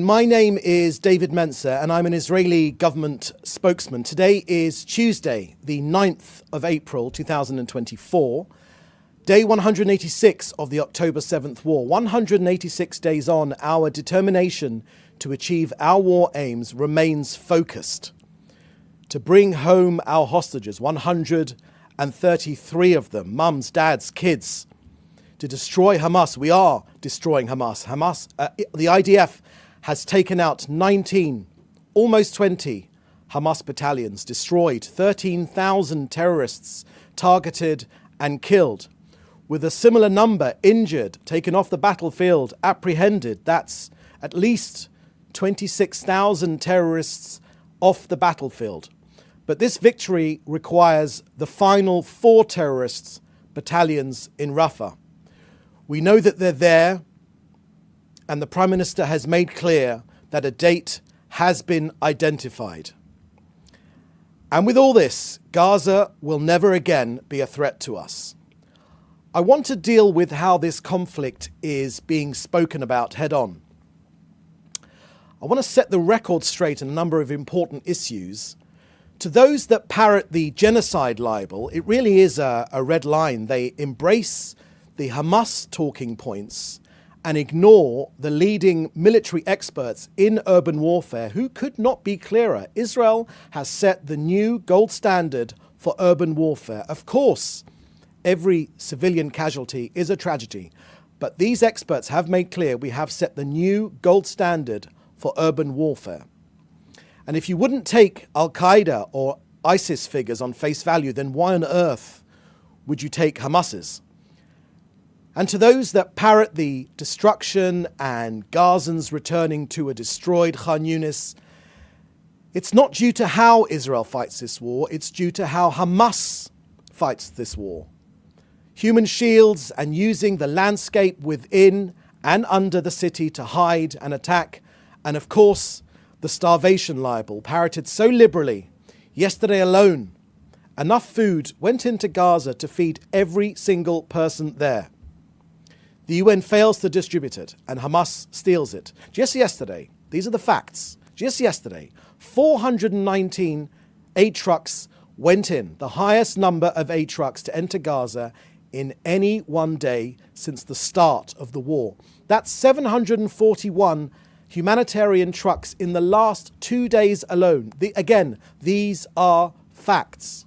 My name is David Mencer and I'm an Israeli government spokesman. Today is Tuesday, the 9th of April 2024, day 186 of the October 7th war. 186 days on, our determination to achieve our war aims remains focused. To bring home our hostages, 133 of them, mums, dads, kids. To destroy Hamas. We are destroying Hamas. The IDF has taken out 19, almost 20 Hamas battalions, destroyed 13,000 terrorists targeted and killed, with a similar number injured, taken off the battlefield, apprehended. That's at least 26,000 terrorists off the battlefield. But this victory requires the final 4 terrorist battalions in Rafah. We know that they're there, and the Prime Minister has made clear that a date has been identified. And with all this, Gaza will never again be a threat to us. I want to deal with how this conflict is being spoken about head on. I want to set the record straight on a number of important issues. To those that parrot the genocide libel, it really is a red line. They embrace the Hamas talking points and ignore the leading military experts in urban warfare who could not be clearer. Israel has set the new gold standard for urban warfare. Of course, every civilian casualty is a tragedy, but these experts have made clear we have set the new gold standard for urban warfare. And if you wouldn't take Al-Qaeda or ISIS figures on face value, then why on earth would you take Hamas's? And to those that parrot the destruction and Gazans returning to a destroyed Khan Yunis, it's not due to how Israel fights this war, it's due to how Hamas fights this war. Human shields and using the landscape within and under the city to hide and attack, and of course, the starvation libel parroted so liberally. Yesterday alone, enough food went into Gaza to feed every single person there. The UN fails to distribute it, and Hamas steals it. Just yesterday, these are the facts, just yesterday, 419 aid trucks went in, the highest number of aid trucks to enter Gaza in any one day since the start of the war. That's 741 humanitarian trucks in the last 2 days alone. Again, these are facts.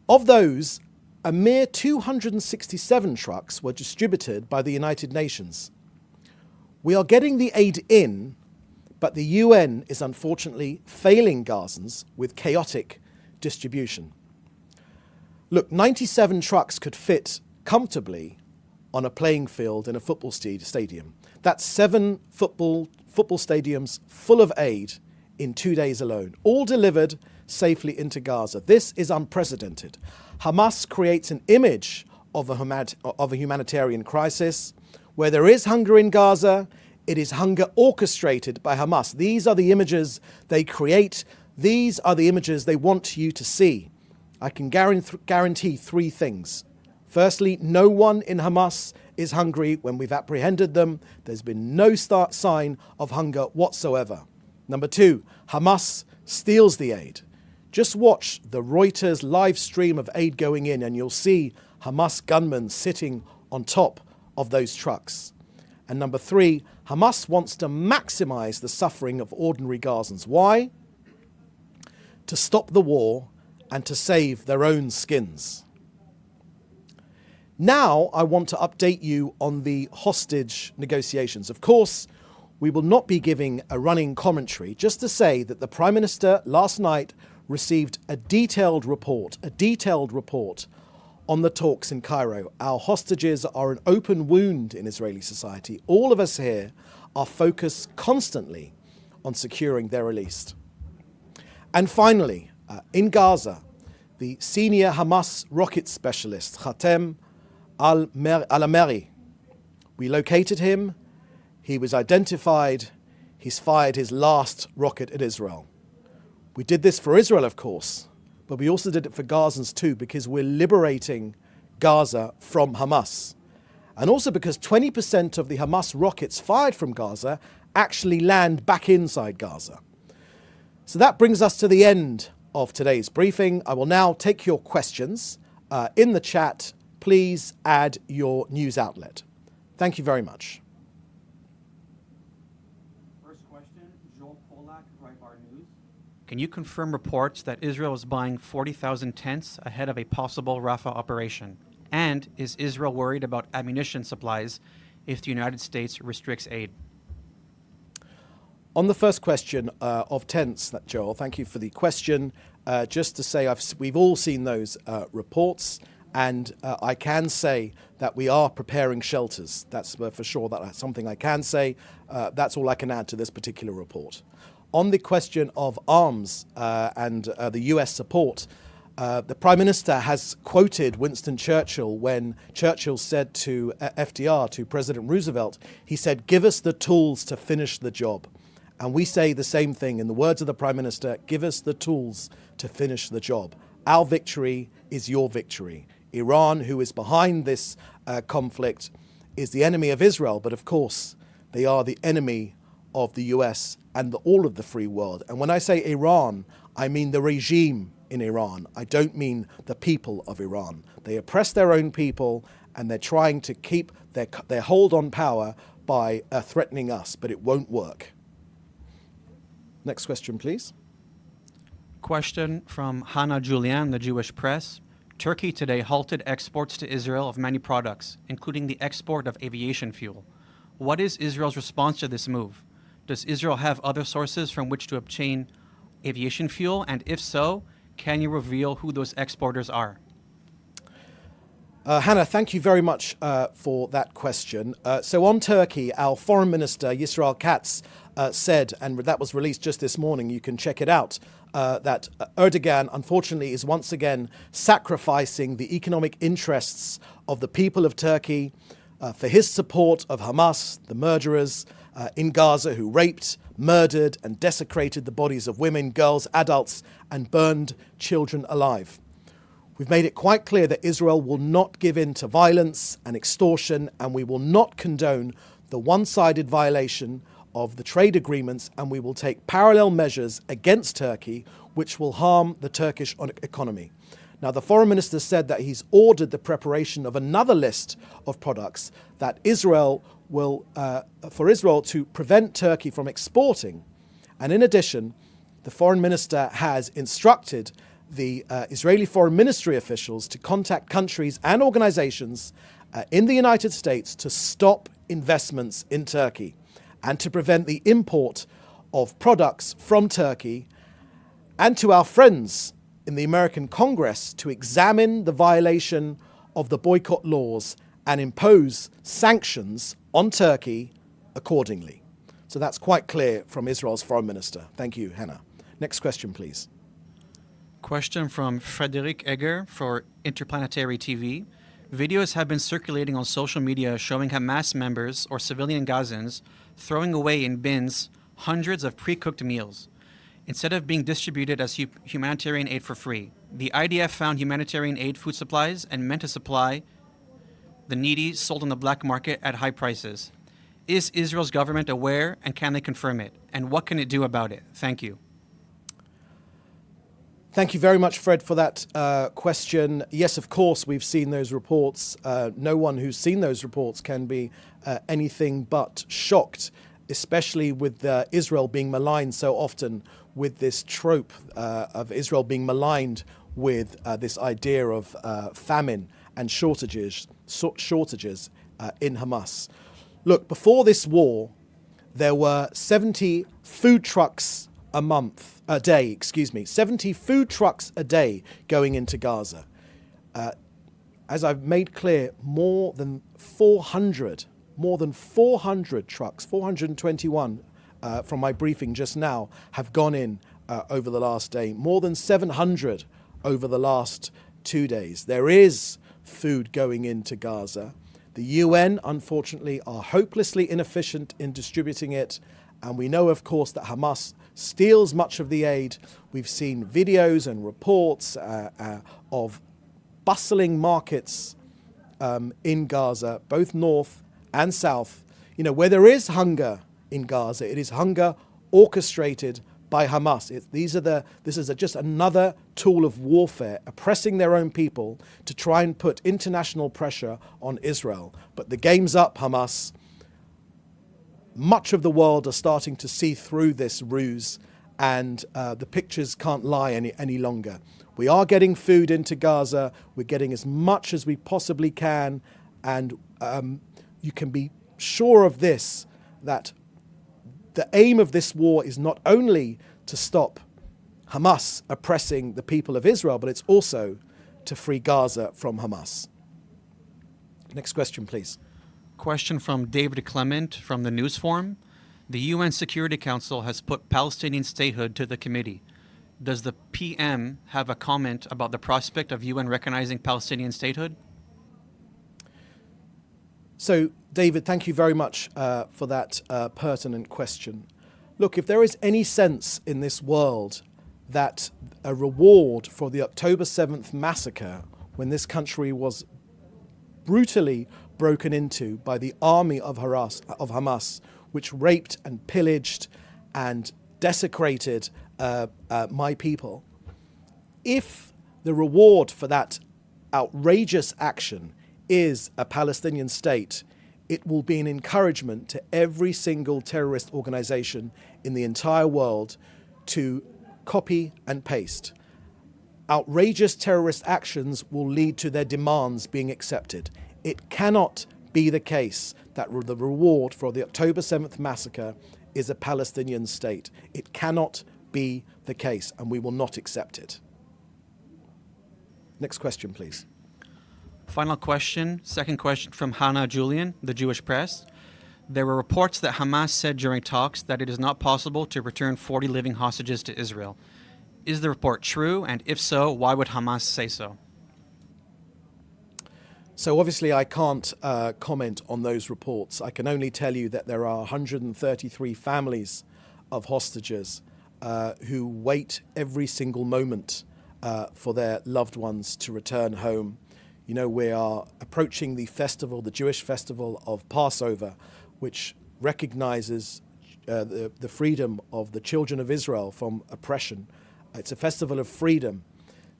Of those, a mere 267 trucks were distributed by the United Nations. We are getting the aid in, but the UN is unfortunately failing Gazans with chaotic distribution. Look, 97 trucks could fit comfortably on a playing field in a football stadium. That's 7 football stadiums full of aid in 2 days alone, all delivered safely into Gaza. This is unprecedented. Hamas creates an image of a humanitarian crisis. Where there is hunger in Gaza, it is hunger orchestrated by Hamas. These are the images they create. These are the images they want you to see. I can guarantee 3 things. Firstly, no one in Hamas is hungry when we've apprehended them. There's been no sign of hunger whatsoever. Number 2, Hamas steals the aid. Just watch the Reuters live stream of aid going in and you'll see Hamas gunmen sitting on top of those trucks. And number 3, Hamas wants to maximize the suffering of ordinary Gazans. Why? To stop the war and to save their own skins. Now I want to update you on the hostage negotiations. Of course, we will not be giving a running commentary, just to say that the Prime Minister last night received a detailed report on the talks in Cairo. Our hostages are an open wound in Israeli society. All of us here are focused constantly on securing their release. And finally, in Gaza, the senior Hamas rocket specialist, Khatem al-Ameri, we located him, he was identified, he's fired his last rocket at Israel. We did this for Israel, of course, but we also did it for Gazans too, because we're liberating Gaza from Hamas. And also because 20% of the Hamas rockets fired from Gaza actually land back inside Gaza. So that brings us to the end of today's briefing. I will now take your questions. In the chat, please add your news outlet. Thank you very much. First question, Joel Polak, Breitbart News. Can you confirm reports that Israel is buying 40,000 tents ahead of a possible Rafah operation? And is Israel worried about ammunition supplies if the United States restricts aid? On the first question of tents, Joel, thank you for the question. Just to say, we've all seen those reports, and I can say that we are preparing shelters. That's for sure. That's something I can say. That's all I can add to this particular report. On the question of arms and the US support, the Prime Minister has quoted Winston Churchill when Churchill said to FDR, to President Roosevelt, he said, "Give us the tools to finish the job." And we say the same thing in the words of the Prime Minister, give us the tools to finish the job. Our victory is your victory. Iran, who is behind this conflict, is the enemy of Israel, but of course they are the enemy of the US and all of the free world. And when I say Iran, I mean the regime in Iran. I don't mean the people of Iran. They oppress their own people and they're trying to keep their hold on power by threatening us, but it won't work. Next question, please. Question from Hannah Julian, the Jewish Press. Turkey today halted exports to Israel of many products, including the export of aviation fuel. What is Israel's response to this move? Does Israel have other sources from which to obtain aviation fuel? And if so, can you reveal who those exporters are? Hannah, thank you very much for that question. So on Turkey, our Foreign Minister, Yisrael Katz, said, and that was released just this morning, you can check it out, that Erdogan, unfortunately, is once again sacrificing the economic interests of the people of Turkey for his support of Hamas, the murderers in Gaza who raped, murdered and desecrated the bodies of women, girls, adults, and burned children alive. We've made it quite clear that Israel will not give in to violence and extortion, and we will not condone the one-sided violation of the trade agreements, and we will take parallel measures against Turkey which will harm the Turkish economy. Now, the foreign minister said that he's ordered the preparation of another list of products that Israel will, for Israel to prevent Turkey from exporting. And in addition, the foreign minister has instructed the Israeli foreign ministry officials to contact countries and organizations in the United States to stop investments in Turkey and to prevent the import of products from Turkey, and to our friends in the American Congress to examine the violation of the boycott laws and impose sanctions on Turkey accordingly. So that's quite clear from Israel's foreign minister. Thank you, Hannah. Next question, please. Question from Frederick Egger for Interplanetary TV. Videos have been circulating on social media showing Hamas members or civilian Gazans throwing away in bins hundreds of pre-cooked meals instead of being distributed as humanitarian aid for free. The IDF found humanitarian aid food supplies and meant to supply the needy sold on the black market at high prices. Is Israel's government aware, and can they confirm it? And what can it do about it? Thank you. Thank you very much, Fred, for that question. Yes, of course, we've seen those reports. No one who's seen those reports can be anything but shocked, especially with Israel being maligned so often with this trope of Israel being maligned with this idea of famine and shortages in Hamas. Look, before this war, there were 70 food trucks a day, 70 food trucks a day going into Gaza. As I've made clear, more than 400 trucks, 421 from my briefing just now, have gone in over the last day, more than 700 over the last 2 days. There is food going into Gaza. The UN, unfortunately, are hopelessly inefficient in distributing it. And we know, of course, that Hamas steals much of the aid. We've seen videos and reports of bustling markets in Gaza, both north and south, where there is hunger in Gaza. It is hunger orchestrated by Hamas. This is just another tool of warfare, oppressing their own people to try and put international pressure on Israel. But the game's up, Hamas. Much of the world are starting to see through this ruse, and the pictures can't lie any longer. We are getting food into Gaza. We're getting as much as we possibly can, and you can be sure of this, that the aim of this war is not only to stop Hamas oppressing the people of Israel, but it's also to free Gaza from Hamas. Next question, please. Question from David Clement from the News Forum. The UN Security Council has put Palestinian statehood to the committee. Does the PM have a comment about the prospect of UN recognizing Palestinian statehood? So, David, thank you very much for that pertinent question. Look, if there is any sense in this world that a reward for the October 7th massacre, when this country was brutally broken into by the army of Hamas, which raped and pillaged and desecrated my people, if the reward for that outrageous action is a Palestinian state, it will be an encouragement to every single terrorist organization in the entire world to copy and paste. Outrageous terrorist actions will lead to their demands being accepted. It cannot be the case that the reward for the October 7th massacre is a Palestinian state. It cannot be the case, and we will not accept it. Next question, please. Final question, second question from Hannah Julian, the Jewish Press. There were reports that Hamas said during talks that it is not possible to return 40 living hostages to Israel. Is the report true? And if so, why would Hamas say so? So obviously I can't comment on those reports. I can only tell you that there are 133 families of hostages who wait every single moment for their loved ones to return home. You know, we are approaching the festival, the Jewish festival of Passover, which recognizes the freedom of the children of Israel from oppression. It's a festival of freedom.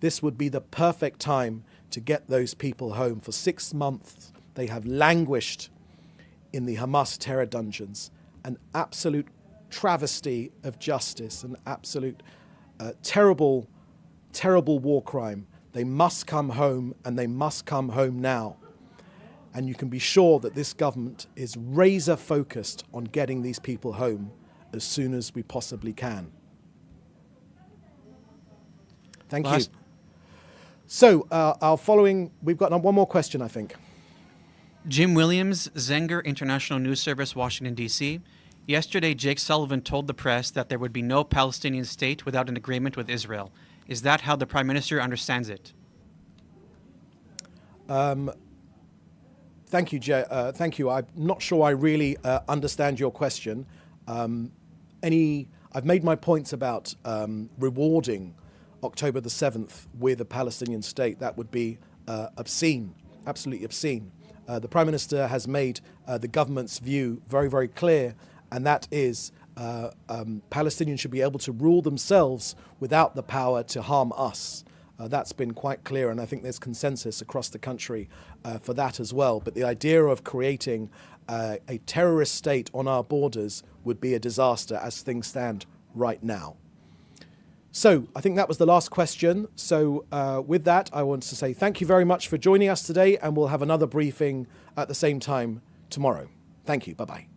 This would be the perfect time to get those people home. For 6 months, they have languished in the Hamas terror dungeons. An absolute travesty of justice, an absolute terrible, terrible war crime. They must come home, and they must come home now. And you can be sure that this government is razor focused on getting these people home as soon as we possibly can. Thank you. So we've got one more question, I think. Jim Williams, Zenger International News Service, Washington, D.C. Yesterday, Jake Sullivan told the press that there would be no Palestinian state without an agreement with Israel. Is that how the Prime Minister understands it? Thank you, Jay. Thank you. I'm not sure I really understand your question. I've made my points about rewarding October the 7th with a Palestinian state. That would be obscene, absolutely obscene. The Prime Minister has made the government's view very, very clear, and that is Palestinians should be able to rule themselves without the power to harm us. That's been quite clear, and I think there's consensus across the country for that as well. But the idea of creating a terrorist state on our borders would be a disaster as things stand right now. So I think that was the last question. So with that, I want to say thank you very much for joining us today, and we'll have another briefing at the same time tomorrow. Thank you. Bye-bye.